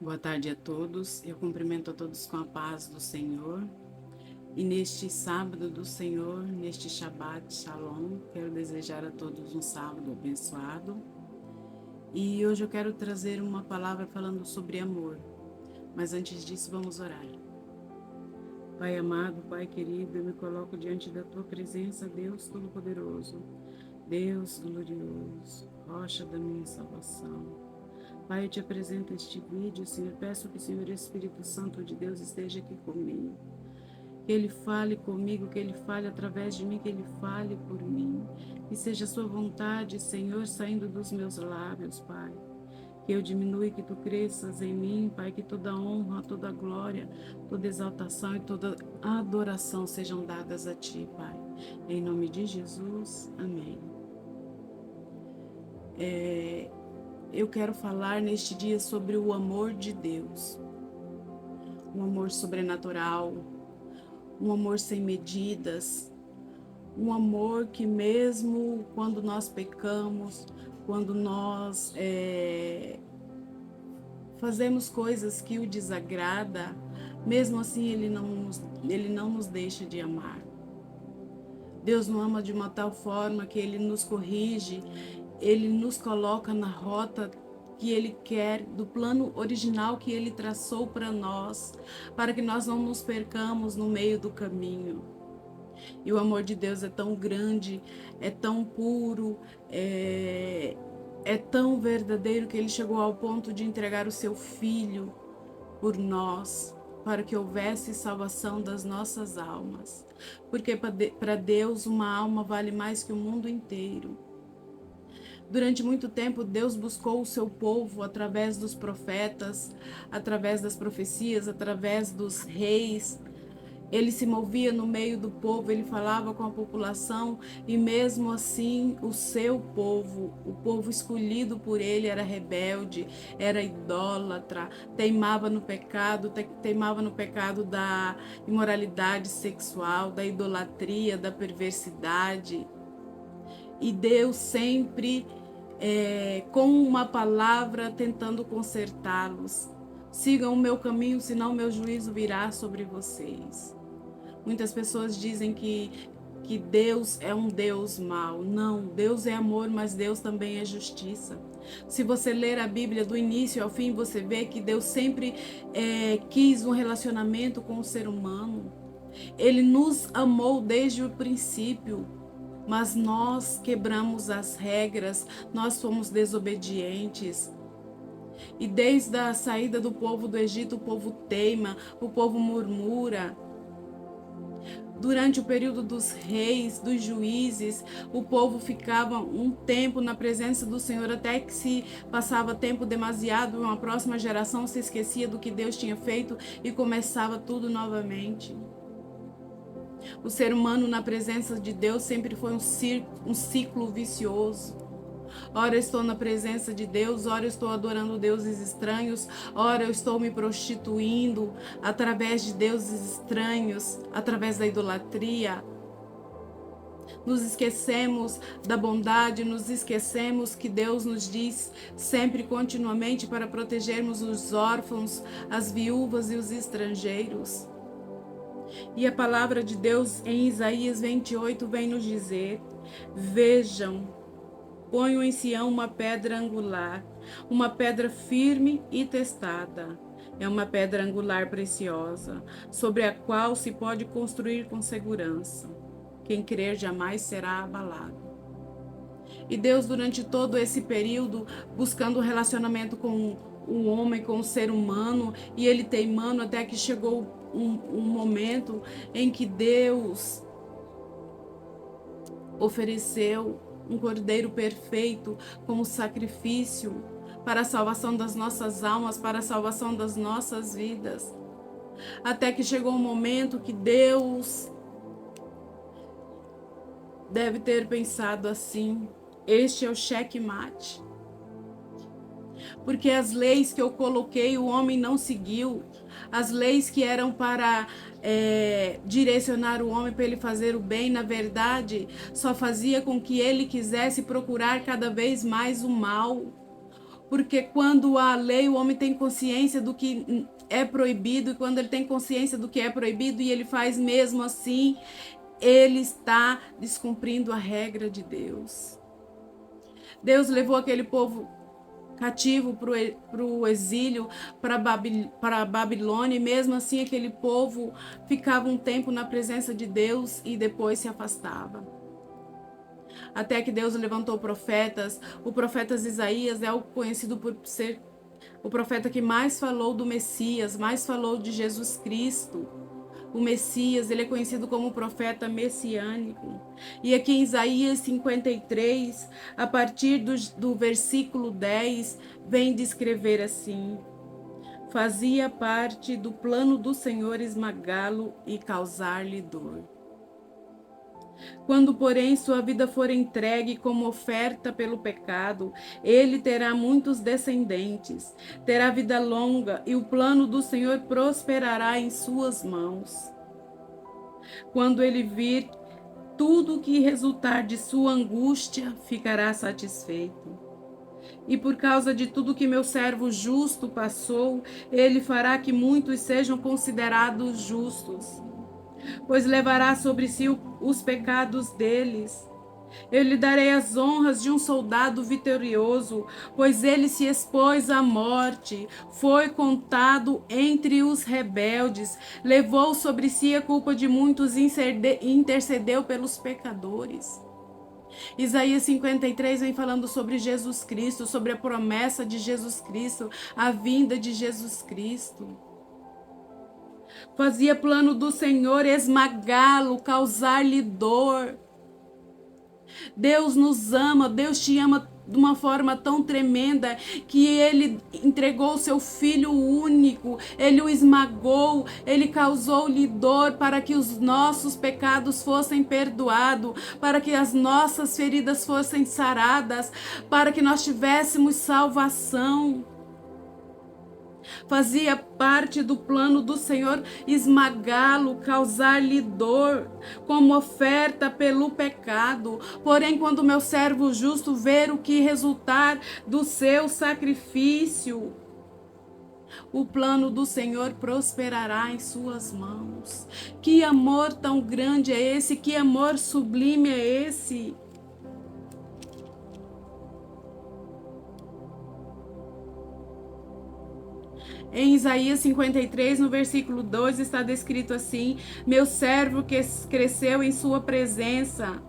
Boa tarde a todos. Eu cumprimento a todos com a paz do Senhor. E neste sábado do Senhor, neste Shabbat Shalom, quero desejar a todos um sábado abençoado. E hoje eu quero trazer uma palavra falando sobre amor. Mas antes disso, vamos orar. Pai amado, Pai querido, eu me coloco diante da Tua presença, Deus Todo-Poderoso, Deus glorioso, rocha da minha salvação. Pai, eu te apresento este vídeo, Senhor, peço que o Senhor Espírito Santo de Deus esteja aqui comigo. Que Ele fale comigo, que Ele fale através de mim, que Ele fale por mim. Que seja a sua vontade, Senhor, saindo dos meus lábios, Pai. Que eu diminua e que Tu cresças em mim, Pai, que toda honra, toda glória, toda exaltação e toda adoração sejam dadas a Ti, Pai. Em nome de Jesus, amém. Eu quero falar neste dia sobre o amor de Deus. Um amor sobrenatural, um amor sem medidas, um amor que mesmo quando nós pecamos, quando nós fazemos coisas que o desagrada, mesmo assim ele não nos deixa de amar. Deus nos ama de uma tal forma que Ele nos corrige, Ele nos coloca na rota que Ele quer, do plano original que Ele traçou para nós, para que nós não nos percamos no meio do caminho. E o amor de Deus é tão grande, é tão puro, é tão verdadeiro que Ele chegou ao ponto de entregar o seu Filho por nós, para que houvesse salvação das nossas almas. Porque para Deus uma alma vale mais que o mundo inteiro. Durante muito tempo, Deus buscou o seu povo através dos profetas, através das profecias, através dos reis. Ele se movia no meio do povo, ele falava com a população e mesmo assim o seu povo, o povo escolhido por ele era rebelde, era idólatra, teimava no pecado da imoralidade sexual, da idolatria, da perversidade. E Deus sempre com uma palavra tentando consertá-los. Sigam o meu caminho, senão meu juízo virá sobre vocês. Muitas pessoas dizem que Deus é um Deus mau. Não, Deus é amor, mas Deus também é justiça. Se você ler a Bíblia do início ao fim, você vê que Deus sempre quis um relacionamento com o ser humano. Ele nos amou desde o princípio, mas nós quebramos as regras, nós fomos desobedientes. E desde a saída do povo do Egito, o povo teima, o povo murmura. Durante o período dos reis, dos juízes, o povo ficava um tempo na presença do Senhor, até que se passava tempo demasiado, uma próxima geração se esquecia do que Deus tinha feito e começava tudo novamente. O ser humano na presença de Deus sempre foi um ciclo vicioso. Ora eu estou na presença de Deus, ora eu estou adorando deuses estranhos, ora eu estou me prostituindo através de deuses estranhos, através da idolatria. Nos esquecemos da bondade, nos esquecemos que Deus nos diz sempre, continuamente, para protegermos os órfãos, as viúvas e os estrangeiros. E a palavra de Deus em Isaías 28 vem nos dizer: vejam, ponho em Sião uma pedra angular, uma pedra firme e testada. É uma pedra angular preciosa, sobre a qual se pode construir com segurança. Quem crer jamais será abalado. E Deus, durante todo esse período, buscando o relacionamento com o homem, com o ser humano, e ele teimando até que chegou um momento em que Deus ofereceu um cordeiro perfeito como sacrifício para a salvação das nossas almas, para a salvação das nossas vidas. Até que chegou um momento que Deus deve ter pensado assim: este é o checkmate. Porque as leis que eu coloquei, o homem não seguiu. As leis que eram para direcionar o homem para ele fazer o bem, na verdade, só fazia com que ele quisesse procurar cada vez mais o mal. Porque quando há lei, o homem tem consciência do que é proibido, e quando ele tem consciência do que é proibido e ele faz mesmo assim, ele está descumprindo a regra de Deus. Deus levou aquele povo cativo para o exílio, para a Babilônia, e mesmo assim aquele povo ficava um tempo na presença de Deus e depois se afastava. Até que Deus levantou profetas. O profeta Isaías é o conhecido por ser o profeta que mais falou do Messias, mais falou de Jesus Cristo. O Messias, ele é conhecido como profeta messiânico. E aqui em Isaías 53, a partir do versículo 10, vem descrever assim: fazia parte do plano do Senhor esmagá-lo e causar-lhe dor. Quando, porém, sua vida for entregue como oferta pelo pecado, ele terá muitos descendentes, terá vida longa, e o plano do Senhor prosperará em suas mãos. Quando ele vir tudo que resultar de sua angústia, ficará satisfeito. E por causa de tudo que meu servo justo passou, ele fará que muitos sejam considerados justos, pois levará sobre si os pecados deles. Eu lhe darei as honras de um soldado vitorioso, pois ele se expôs à morte, foi contado entre os rebeldes, levou sobre si a culpa de muitos e intercedeu pelos pecadores. Isaías 53 vem falando sobre Jesus Cristo, sobre a promessa de Jesus Cristo, a vinda de Jesus Cristo. Fazia plano do Senhor esmagá-lo, causar-lhe dor. Deus nos ama, Deus te ama de uma forma tão tremenda que ele entregou o seu filho único, ele o esmagou, ele causou-lhe dor para que os nossos pecados fossem perdoados, para que as nossas feridas fossem saradas, para que nós tivéssemos salvação. Fazia parte do plano do Senhor esmagá-lo, causar-lhe dor, como oferta pelo pecado. Porém, quando meu servo justo ver o que resultar do seu sacrifício, o plano do Senhor prosperará em suas mãos. Que amor tão grande é esse? Que amor sublime é esse? Em Isaías 53, no versículo 2, está descrito assim: meu servo que cresceu em sua presença,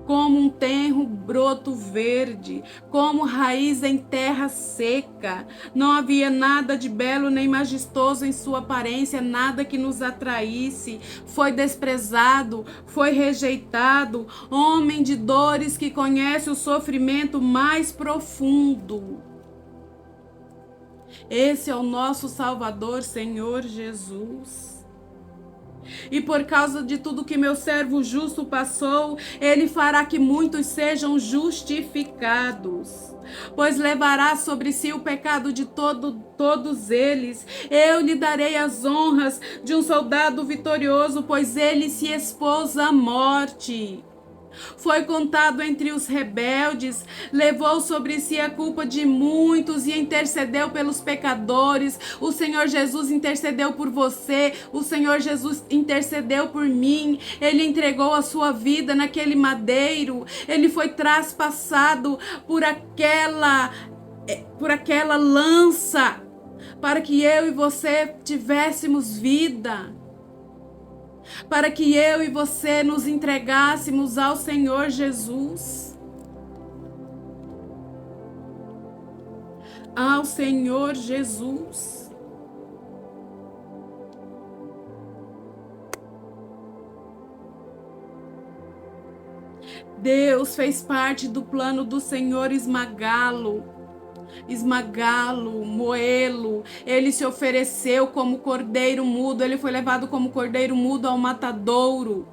como um tenro broto verde, como raiz em terra seca. Não havia nada de belo nem majestoso em sua aparência, nada que nos atraísse. Foi desprezado, foi rejeitado, homem de dores que conhece o sofrimento mais profundo. Esse é o nosso Salvador, Senhor Jesus. E por causa de tudo que meu servo justo passou, ele fará que muitos sejam justificados, pois levará sobre si o pecado de todos eles. Eu lhe darei as honras de um soldado vitorioso, pois ele se expôs à morte. Foi contado entre os rebeldes, levou sobre si a culpa de muitos e intercedeu pelos pecadores. O Senhor Jesus intercedeu por você, o Senhor Jesus intercedeu por mim. Ele entregou a sua vida naquele madeiro, ele foi traspassado por aquela lança, para que eu e você tivéssemos vida, para que eu e você nos entregássemos ao Senhor Jesus. Ao Senhor Jesus. Deus fez parte do plano do Senhor esmagá-lo, moê-lo. Ele se ofereceu como cordeiro mudo, ele foi levado como cordeiro mudo ao matadouro.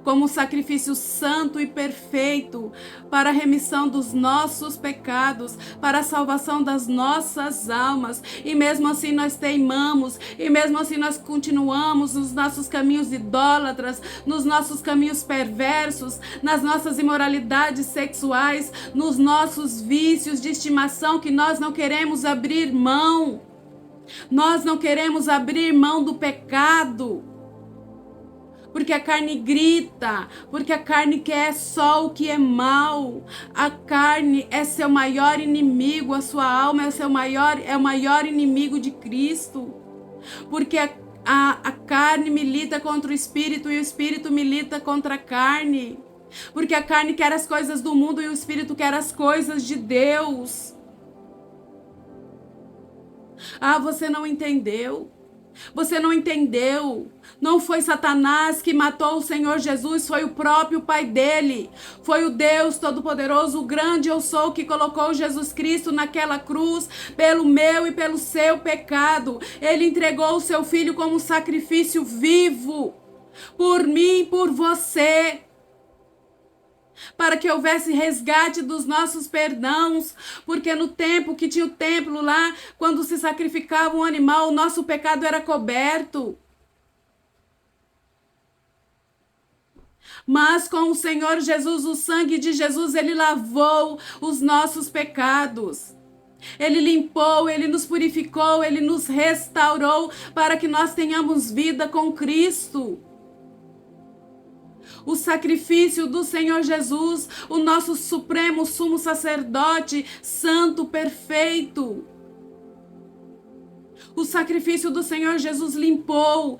como sacrifício santo e perfeito para a remissão dos nossos pecados, para a salvação das nossas almas. E mesmo assim nós teimamos, e mesmo assim nós continuamos nos nossos caminhos idólatras, nos nossos caminhos perversos, nas nossas imoralidades sexuais, nos nossos vícios de estimação que nós não queremos abrir mão. Nós não queremos abrir mão do pecado. Porque a carne grita, porque a carne quer só o que é mal. A carne é seu maior inimigo, a sua alma é o maior inimigo de Cristo. Porque a carne milita contra o espírito e o espírito milita contra a carne. Porque a carne quer as coisas do mundo e o espírito quer as coisas de Deus. Ah, você não entendeu. Você não entendeu. Não foi Satanás que matou o Senhor Jesus, foi o próprio Pai dele. Foi o Deus Todo-Poderoso, o grande eu sou, que colocou Jesus Cristo naquela cruz pelo meu e pelo seu pecado. Ele entregou o seu Filho como sacrifício vivo por mim e por você, para que houvesse resgate dos nossos perdãos, porque no tempo que tinha o templo lá, quando se sacrificava um animal, o nosso pecado era coberto. Mas com o Senhor Jesus, o sangue de Jesus, ele lavou os nossos pecados. Ele limpou, ele nos purificou, ele nos restaurou para que nós tenhamos vida com Cristo. O sacrifício do Senhor Jesus, o nosso supremo sumo sacerdote, santo, perfeito. O sacrifício do Senhor Jesus limpou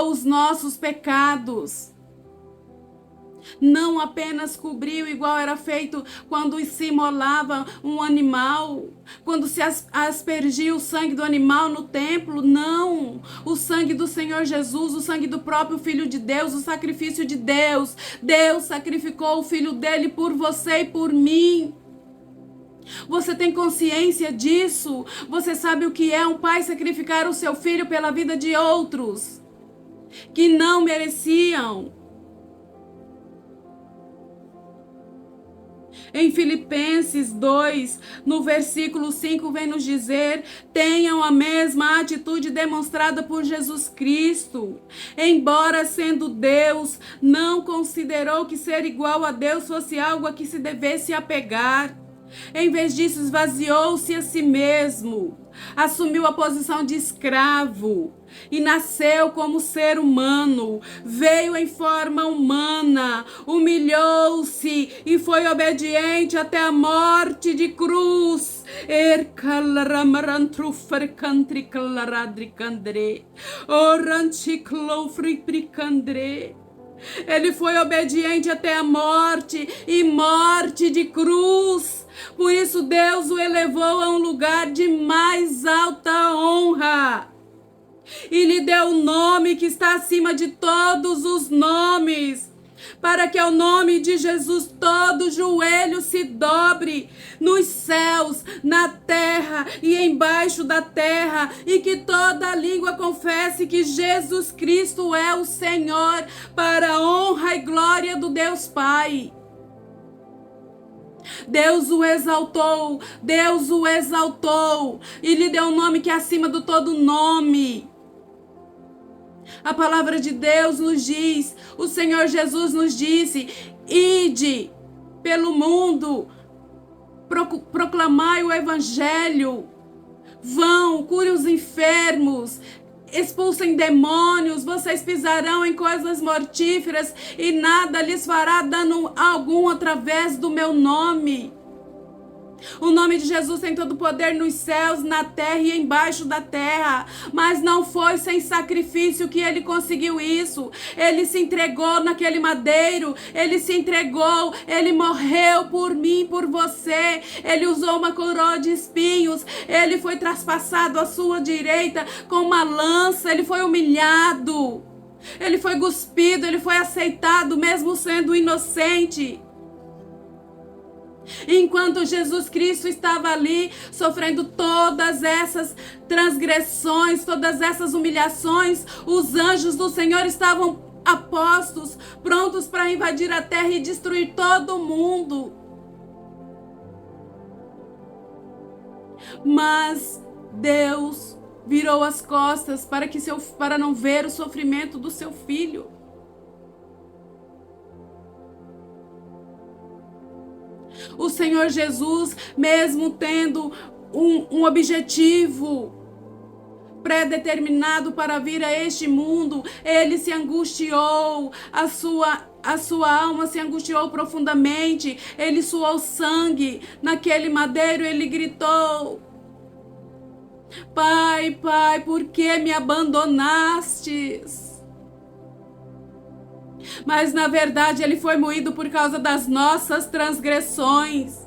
os nossos pecados. Não apenas cobriu, igual era feito quando se imolava um animal, quando se aspergia o sangue do animal no templo. Não, o sangue do Senhor Jesus, o sangue do próprio Filho de Deus, o sacrifício de Deus. Deus sacrificou o Filho dele por você e por mim. Você tem consciência disso? Você sabe o que é um pai sacrificar o seu filho pela vida de outros que não mereciam? Em Filipenses 2, no versículo 5, vem nos dizer: tenham a mesma atitude demonstrada por Jesus Cristo. Embora sendo Deus, não considerou que ser igual a Deus fosse algo a que se devesse apegar. Em vez disso, esvaziou-se a si mesmo, assumiu a posição de escravo e nasceu como ser humano, veio em forma humana, humilhou-se e foi obediente até a morte de cruz. Ele foi obediente até a morte e morte de cruz. Por isso Deus o elevou a um lugar de mais alta honra e lhe deu um nome que está acima de todos os nomes, para que ao nome de Jesus todo joelho se dobre, nos céus, na terra e embaixo da terra, e que toda língua confesse que Jesus Cristo é o Senhor, para a honra e glória do Deus Pai. Deus o exaltou e lhe deu um nome que é acima do todo nome. A palavra de Deus nos diz, o Senhor Jesus nos disse: ide pelo mundo, proclamai o evangelho, vão, cure os enfermos, expulsem demônios, vocês pisarão em coisas mortíferas e nada lhes fará dano algum através do meu nome. O nome de Jesus tem todo o poder nos céus, na terra e embaixo da terra. Mas não foi sem sacrifício que ele conseguiu isso. Ele se entregou naquele madeiro. Ele se entregou. Ele morreu por mim, por você. Ele usou uma coroa de espinhos. Ele foi traspassado à sua direita com uma lança. Ele foi humilhado. Ele foi cuspido. Ele foi aceitado mesmo sendo inocente. Enquanto Jesus Cristo estava ali sofrendo todas essas transgressões, todas essas humilhações, os anjos do Senhor estavam apostos, prontos para invadir a terra e destruir todo mundo. Mas Deus virou as costas para não ver o sofrimento do seu filho. O Senhor Jesus, mesmo tendo um objetivo pré-determinado para vir a este mundo, ele se angustiou, a sua alma se angustiou profundamente, ele suou sangue. Naquele madeiro ele gritou: Pai, Pai, por que me abandonastes? Mas na verdade ele foi moído por causa das nossas transgressões.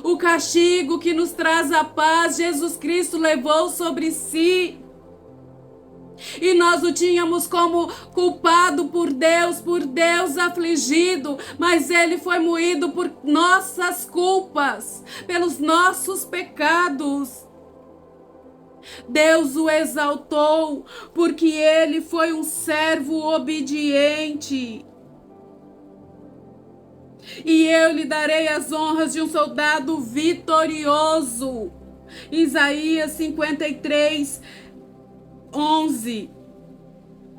O castigo que nos traz a paz, Jesus Cristo levou sobre si. E nós o tínhamos como culpado por Deus afligido, mas ele foi moído por nossas culpas, pelos nossos pecados. Deus o exaltou porque ele foi um servo obediente. E eu lhe darei as honras de um soldado vitorioso. Isaías 53, 11,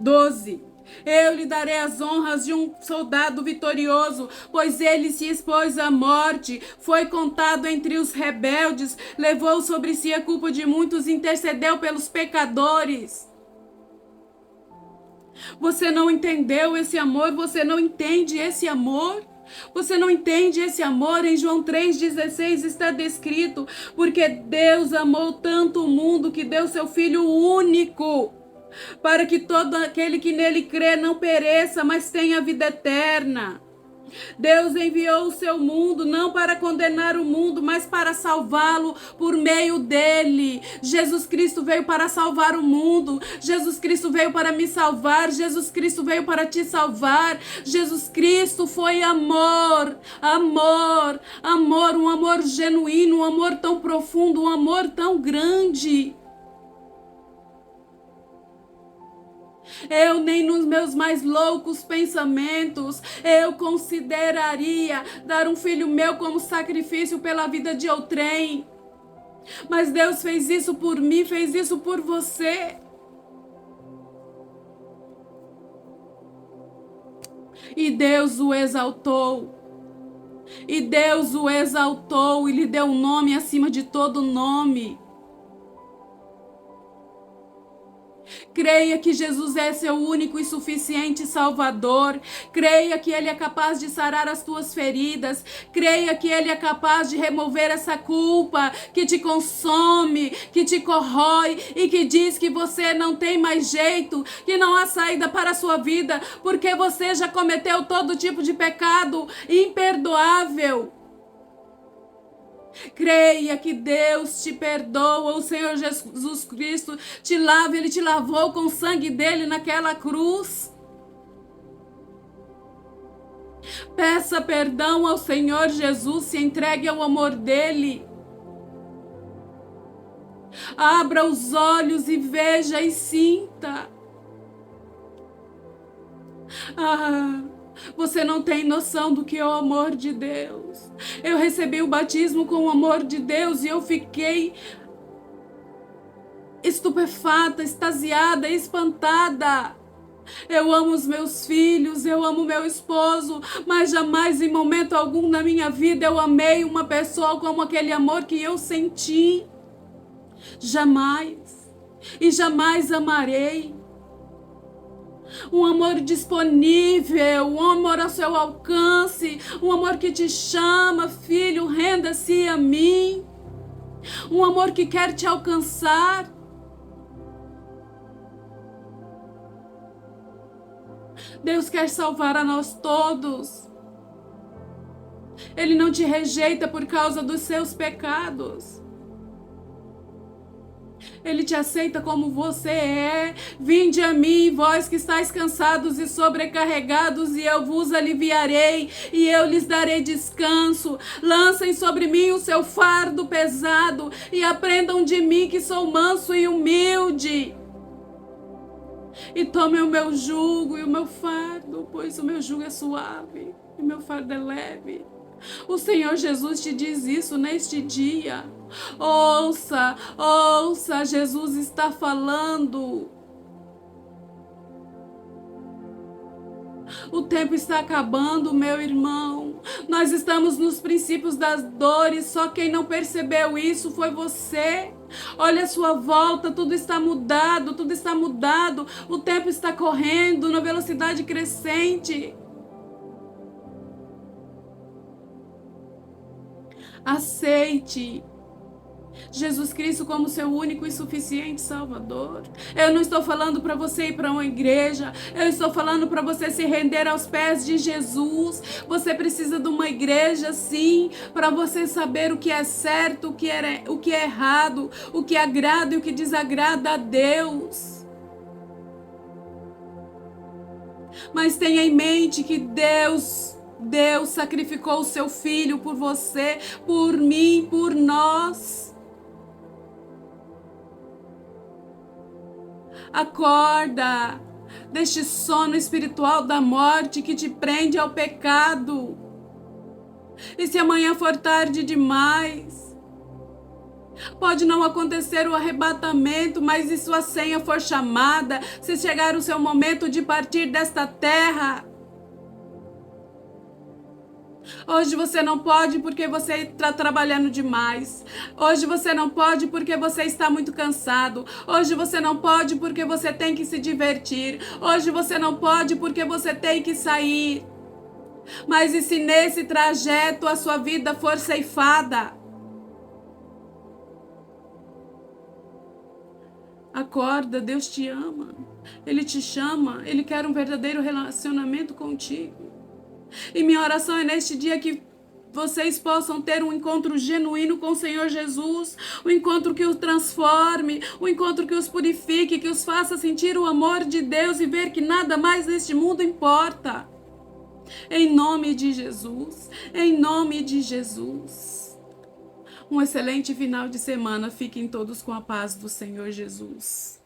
12. Eu lhe darei as honras de um soldado vitorioso, pois ele se expôs à morte, foi contado entre os rebeldes, levou sobre si a culpa de muitos, intercedeu pelos pecadores. Você não entendeu esse amor? Você não entende esse amor? Você não entende esse amor? Em João 3,16 está descrito: porque Deus amou tanto o mundo que deu seu Filho único, para que todo aquele que nele crê não pereça, mas tenha vida eterna. Deus enviou o seu mundo não para condenar o mundo, mas para salvá-lo por meio dele. Jesus Cristo veio para salvar o mundo. Jesus Cristo veio para me salvar. Jesus Cristo veio para te salvar. Jesus Cristo foi amor, amor, amor, um amor genuíno, um amor tão profundo, um amor tão grande. Eu nem nos meus mais loucos pensamentos eu consideraria dar um filho meu como sacrifício pela vida de outrem. Mas Deus fez isso por mim, fez isso por você. E Deus o exaltou. E Deus o exaltou e lhe deu um nome acima de todo nome. Creia que Jesus é seu único e suficiente Salvador. Creia que Ele é capaz de sarar as tuas feridas. Creia que Ele é capaz de remover essa culpa que te consome, que te corrói e que diz que você não tem mais jeito, que não há saída para a sua vida, porque você já cometeu todo tipo de pecado imperdoável. Creia que Deus te perdoa, o Senhor Jesus Cristo te lava, Ele te lavou com o sangue dele naquela cruz. Peça perdão ao Senhor Jesus, se entregue ao amor dele. Abra os olhos e veja e sinta. Você não tem noção do que é o amor de Deus. Eu recebi o batismo com o amor de Deus e eu fiquei estupefata, extasiada, espantada. Eu amo os meus filhos, eu amo meu esposo, mas jamais em momento algum na minha vida eu amei uma pessoa como aquele amor que eu senti. Jamais. E jamais amarei. Um amor disponível, um amor ao seu alcance, um amor que te chama: filho, renda-se a mim. Um amor que quer te alcançar. Deus quer salvar a nós todos. Ele não te rejeita por causa dos seus pecados. Ele te aceita como você é. Vinde a mim, vós que estáis cansados e sobrecarregados, e eu vos aliviarei, e eu lhes darei descanso. Lancem sobre mim o seu fardo pesado, e aprendam de mim que sou manso e humilde. E tome o meu jugo e o meu fardo, pois o meu jugo é suave e o meu fardo é leve. O Senhor Jesus te diz isso neste dia. Ouça, ouça, Jesus está falando. O tempo está acabando, meu irmão. Nós estamos nos princípios das dores, só quem não percebeu isso foi você. Olha a sua volta, tudo está mudado, tudo está mudado. O tempo está correndo na velocidade crescente. Aceite Jesus Cristo como seu único e suficiente Salvador. Eu não estou falando para você ir para uma igreja. Eu estou falando para você se render aos pés de Jesus. Você precisa de uma igreja, sim, para você saber o que é certo, o que é errado, o que agrada e o que desagrada a Deus. Mas tenha em mente que Deus sacrificou o seu filho por você, por mim, por nós. Acorda deste sono espiritual da morte que te prende ao pecado. E se amanhã for tarde demais, pode não acontecer o arrebatamento, mas se sua senha for chamada, se chegar o seu momento de partir desta terra, hoje você não pode porque você está trabalhando demais. Hoje você não pode porque você está muito cansado. Hoje você não pode porque você tem que se divertir. Hoje você não pode porque você tem que sair. Mas e se nesse trajeto a sua vida for ceifada? Acorda, Deus te ama. Ele te chama, Ele quer um verdadeiro relacionamento contigo. E minha oração é neste dia que vocês possam ter um encontro genuíno com o Senhor Jesus, um encontro que os transforme, um encontro que os purifique, que os faça sentir o amor de Deus e ver que nada mais neste mundo importa. Em nome de Jesus, em nome de Jesus. Um excelente final de semana. Fiquem todos com a paz do Senhor Jesus.